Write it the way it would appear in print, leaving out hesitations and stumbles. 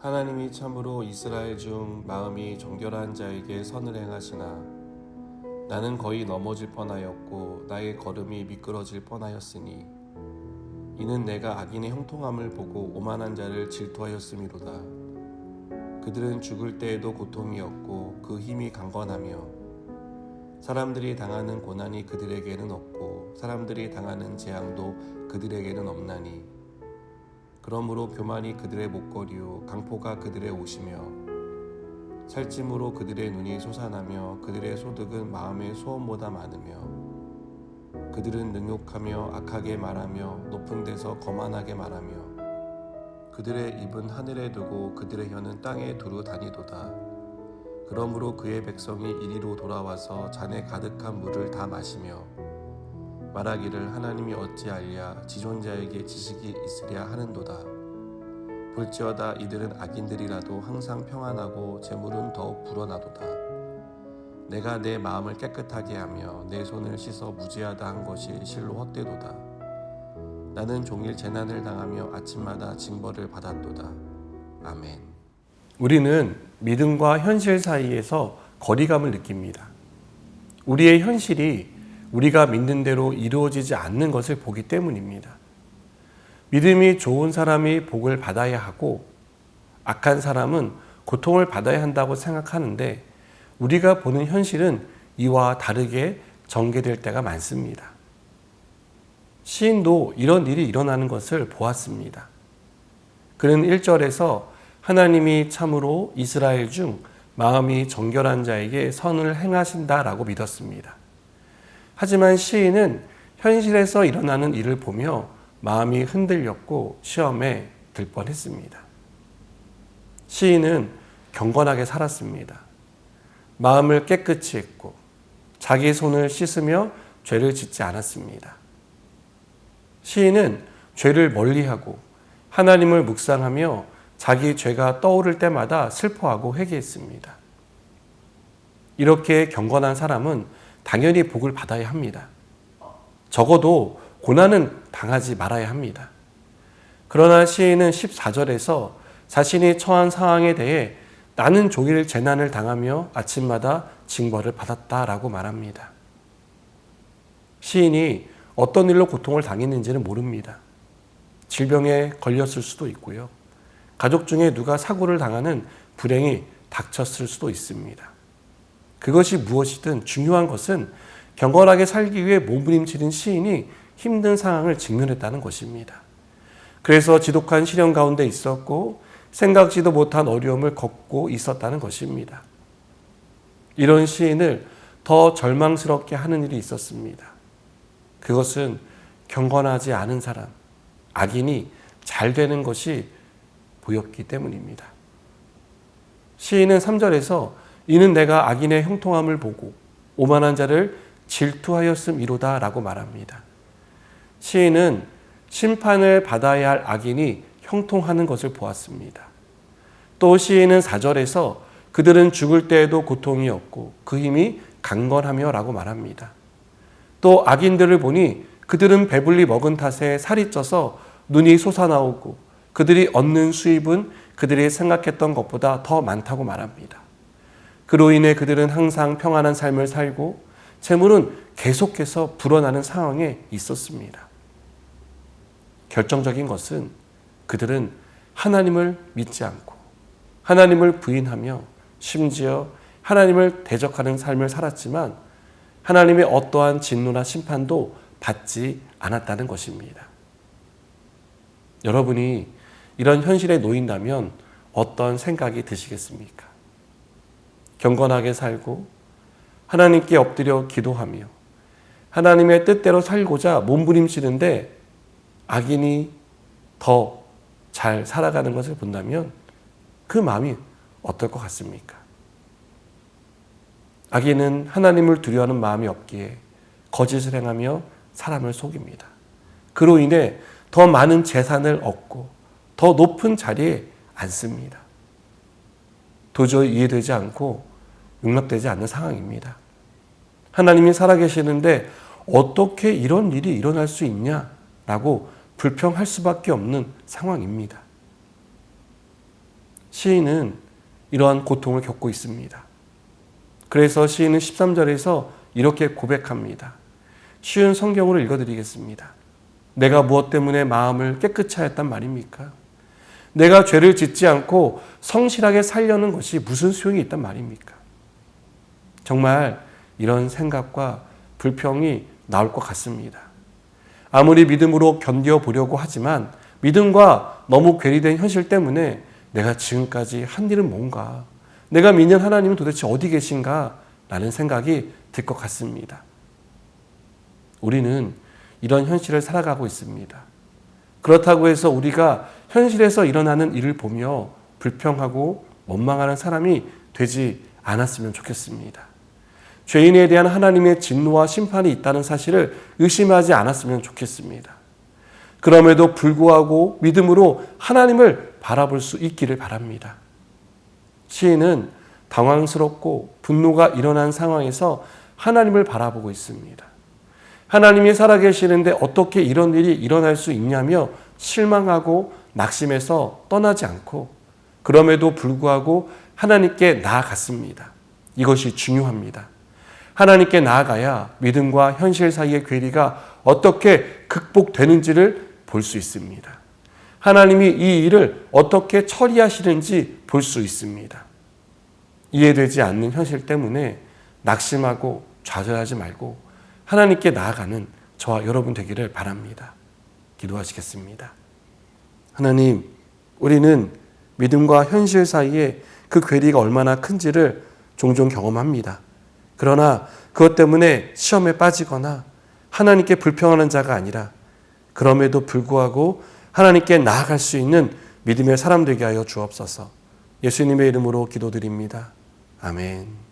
하나님이 참으로 이스라엘 중 마음이 정결한 자에게 선을 행하시나 나는 거의 넘어질 뻔하였고 나의 걸음이 미끄러질 뻔하였으니 이는 내가 악인의 형통함을 보고 오만한 자를 질투하였음이로다. 그들은 죽을 때에도 고통이었고 그 힘이 강건하며 사람들이 당하는 고난이 그들에게는 없고 사람들이 당하는 재앙도 그들에게는 없나니 그러므로 교만이 그들의 목걸이요 강포가 그들의 옷이며 살찜으로 그들의 눈이 솟아나며 그들의 소득은 마음의 소원보다 많으며 그들은 능욕하며 악하게 말하며 높은 데서 거만하게 말하며 그들의 입은 하늘에 두고 그들의 혀는 땅에 두루 다니도다. 그러므로 그의 백성이 이리로 돌아와서 잔에 가득한 물을 다 마시며 말하기를 하나님이 어찌 알랴 지존자에게 지식이 있으랴 하는도다. 볼지어다 이들은 악인들이라도 항상 평안하고 재물은 더욱 불어나도다. 내가 내 마음을 깨끗하게 하며 내 손을 씻어 무죄하다 한 것이 실로 헛되도다. 나는 종일 재난을 당하며 아침마다 징벌을 받았도다. 아멘. 우리는 믿음과 현실 사이에서 거리감을 느낍니다. 우리의 현실이 우리가 믿는 대로 이루어지지 않는 것을 보기 때문입니다. 믿음이 좋은 사람이 복을 받아야 하고 악한 사람은 고통을 받아야 한다고 생각하는데 우리가 보는 현실은 이와 다르게 전개될 때가 많습니다. 시인도 이런 일이 일어나는 것을 보았습니다. 그는 1절에서 하나님이 참으로 이스라엘 중 마음이 정결한 자에게 선을 행하신다라고 믿었습니다. 하지만 시인은 현실에서 일어나는 일을 보며 마음이 흔들렸고 시험에 들 뻔했습니다. 시인은 경건하게 살았습니다. 마음을 깨끗이 했고 자기 손을 씻으며 죄를 짓지 않았습니다. 시인은 죄를 멀리하고 하나님을 묵상하며 자기 죄가 떠오를 때마다 슬퍼하고 회개했습니다. 이렇게 경건한 사람은 당연히 복을 받아야 합니다. 적어도 고난은 당하지 말아야 합니다. 그러나 시인은 14절에서 자신이 처한 상황에 대해 나는 종일 재난을 당하며 아침마다 징벌을 받았다라고 말합니다. 시인이 어떤 일로 고통을 당했는지는 모릅니다. 질병에 걸렸을 수도 있고요. 가족 중에 누가 사고를 당하는 불행이 닥쳤을 수도 있습니다. 그것이 무엇이든 중요한 것은 경건하게 살기 위해 몸부림치는 시인이 힘든 상황을 직면했다는 것입니다. 그래서 지독한 시련 가운데 있었고 생각지도 못한 어려움을 겪고 있었다는 것입니다. 이런 시인을 더 절망스럽게 하는 일이 있었습니다. 그것은 경건하지 않은 사람, 악인이 잘 되는 것이 보였기 때문입니다. 시인은 3절에서 이는 내가 악인의 형통함을 보고 오만한 자를 질투하였음이로다 라고 말합니다. 시인은 심판을 받아야 할 악인이 형통하는 것을 보았습니다. 또 시인은 4절에서 그들은 죽을 때에도 고통이 없고 그 힘이 강건하며 라고 말합니다. 또 악인들을 보니 그들은 배불리 먹은 탓에 살이 쪄서 눈이 솟아나오고 그들이 얻는 수입은 그들이 생각했던 것보다 더 많다고 말합니다. 그로 인해 그들은 항상 평안한 삶을 살고 재물은 계속해서 불어나는 상황에 있었습니다. 결정적인 것은 그들은 하나님을 믿지 않고 하나님을 부인하며 심지어 하나님을 대적하는 삶을 살았지만 하나님의 어떠한 진노나 심판도 받지 않았다는 것입니다. 여러분이 이런 현실에 놓인다면 어떤 생각이 드시겠습니까? 경건하게 살고 하나님께 엎드려 기도하며 하나님의 뜻대로 살고자 몸부림치는데 악인이 더 잘 살아가는 것을 본다면 그 마음이 어떨 것 같습니까? 악인은 하나님을 두려워하는 마음이 없기에 거짓을 행하며 사람을 속입니다. 그로 인해 더 많은 재산을 얻고 더 높은 자리에 앉습니다. 도저히 이해되지 않고 용납되지 않는 상황입니다. 하나님이 살아계시는데 어떻게 이런 일이 일어날 수 있냐라고 불평할 수밖에 없는 상황입니다. 시인은 이러한 고통을 겪고 있습니다. 그래서 시인은 13절에서 이렇게 고백합니다. 쉬운 성경으로 읽어드리겠습니다. 내가 무엇 때문에 마음을 깨끗이 하였단 말입니까? 내가 죄를 짓지 않고 성실하게 살려는 것이 무슨 소용이 있단 말입니까? 정말 이런 생각과 불평이 나올 것 같습니다. 아무리 믿음으로 견뎌보려고 하지만 믿음과 너무 괴리된 현실 때문에 내가 지금까지 한 일은 뭔가? 내가 믿는 하나님은 도대체 어디 계신가? 라는 생각이 들 것 같습니다. 우리는 이런 현실을 살아가고 있습니다. 그렇다고 해서 우리가 현실에서 일어나는 일을 보며 불평하고 원망하는 사람이 되지 않았으면 좋겠습니다. 죄인에 대한 하나님의 진노와 심판이 있다는 사실을 의심하지 않았으면 좋겠습니다. 그럼에도 불구하고 믿음으로 하나님을 바라볼 수 있기를 바랍니다. 시인은 당황스럽고 분노가 일어난 상황에서 하나님을 바라보고 있습니다. 하나님이 살아계시는데 어떻게 이런 일이 일어날 수 있냐며 실망하고 낙심해서 떠나지 않고 그럼에도 불구하고 하나님께 나아갔습니다. 이것이 중요합니다. 하나님께 나아가야 믿음과 현실 사이의 괴리가 어떻게 극복되는지를 볼 수 있습니다. 하나님이 이 일을 어떻게 처리하시는지 볼 수 있습니다. 이해되지 않는 현실 때문에 낙심하고 좌절하지 말고 하나님께 나아가는 저와 여러분 되기를 바랍니다. 기도하시겠습니다. 하나님, 우리는 믿음과 현실 사이에 그 괴리가 얼마나 큰지를 종종 경험합니다. 그러나 그것 때문에 시험에 빠지거나 하나님께 불평하는 자가 아니라 그럼에도 불구하고 하나님께 나아갈 수 있는 믿음의 사람 되게 하여 주옵소서. 예수님의 이름으로 기도드립니다. 아멘.